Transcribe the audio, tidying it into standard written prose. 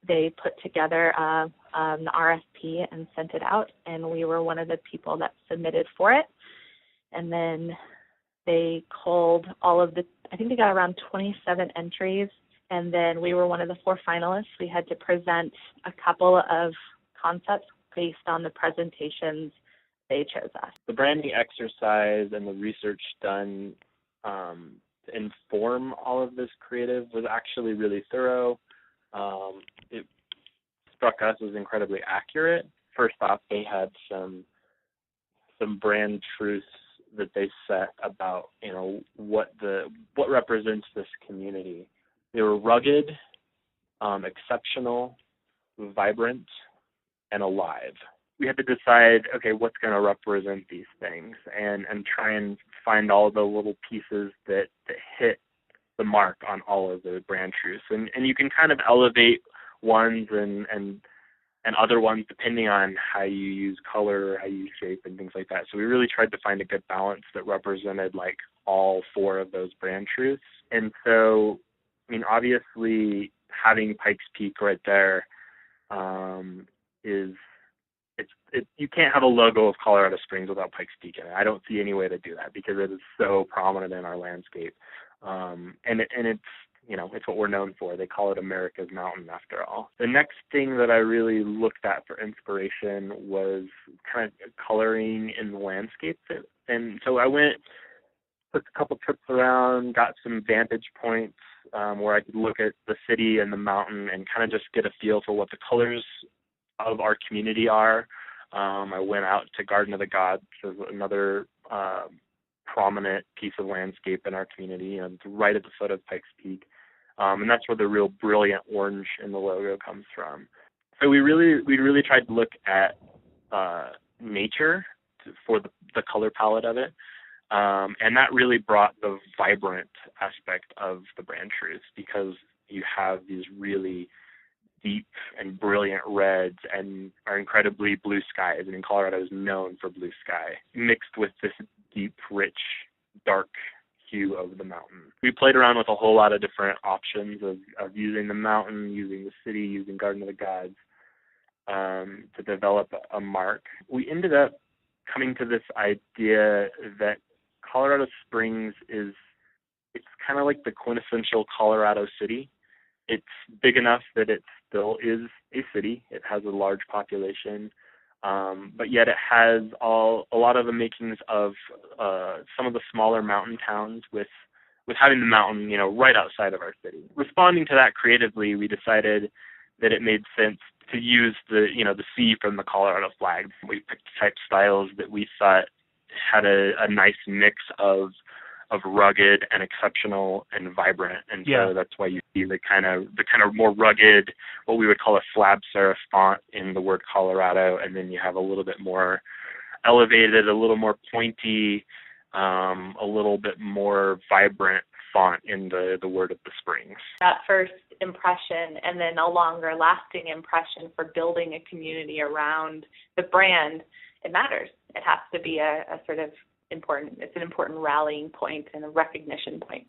they put together an RFP and sent it out, and we were one of the people that submitted for it. And then they culled I think they got around 27 entries, and then we were one of the 4 finalists. We had to present a couple of concepts based on the presentations they chose us. The branding exercise and the research done to inform all of this creative was actually really thorough. It struck us as incredibly accurate. First off, they had some brand truths that they set about, what represents this community. They were rugged, exceptional, vibrant, and alive. We had to decide, okay, what's going to represent these things, and try and find all the little pieces that hit the mark on all of the brand truths. And you can kind of elevate ones and other ones depending on how you use color, how you use shape, and things like that. So we really tried to find a good balance that represented like all 4 of those brand truths. And so, obviously having Pikes Peak right there you can't have a logo of Colorado Springs without Pikes Peak in it. I don't see any way to do that because it is so prominent in our landscape. And it's what we're known for. They call it America's Mountain after all. The next thing that I really looked at for inspiration was kind of coloring in the landscape. And so I took a couple trips around, got some vantage points where I could look at the city and the mountain and kind of just get a feel for what the colors of our community are. I went out to Garden of the Gods, which is another prominent piece of landscape in our community, and right at the foot of Pikes Peak. And that's where the real brilliant orange in the logo comes from. So we really tried to look at nature for the color palette of it. And that really brought the vibrant aspect of the brand truths, because you have these really deep and brilliant reds and our incredibly blue skies. And Colorado is known for blue sky, mixed with this deep, rich, dark hue of the mountain. We played around with a whole lot of different options of using the mountain, using the city, using Garden of the Gods to develop a mark. We ended up coming to this idea that Colorado Springs it's kind of like the quintessential Colorado city. It's big enough that it still is a city. It has a large population, but yet it has a lot of the makings of some of the smaller mountain towns with having the mountain, right outside of our city. Responding to that creatively, we decided that it made sense to use the C from the Colorado flag. We picked type styles that we thought had a nice mix of rugged and exceptional and vibrant, and so that's why you see the kind of more rugged, what we would call a slab serif font in the word Colorado, and then you have a little bit more elevated, a little more pointy, a little bit more vibrant font in the word of the Springs. That first impression, and then a longer lasting impression for building a community around the brand, it matters. It has to be a sort of important, it's an important rallying point and a recognition point.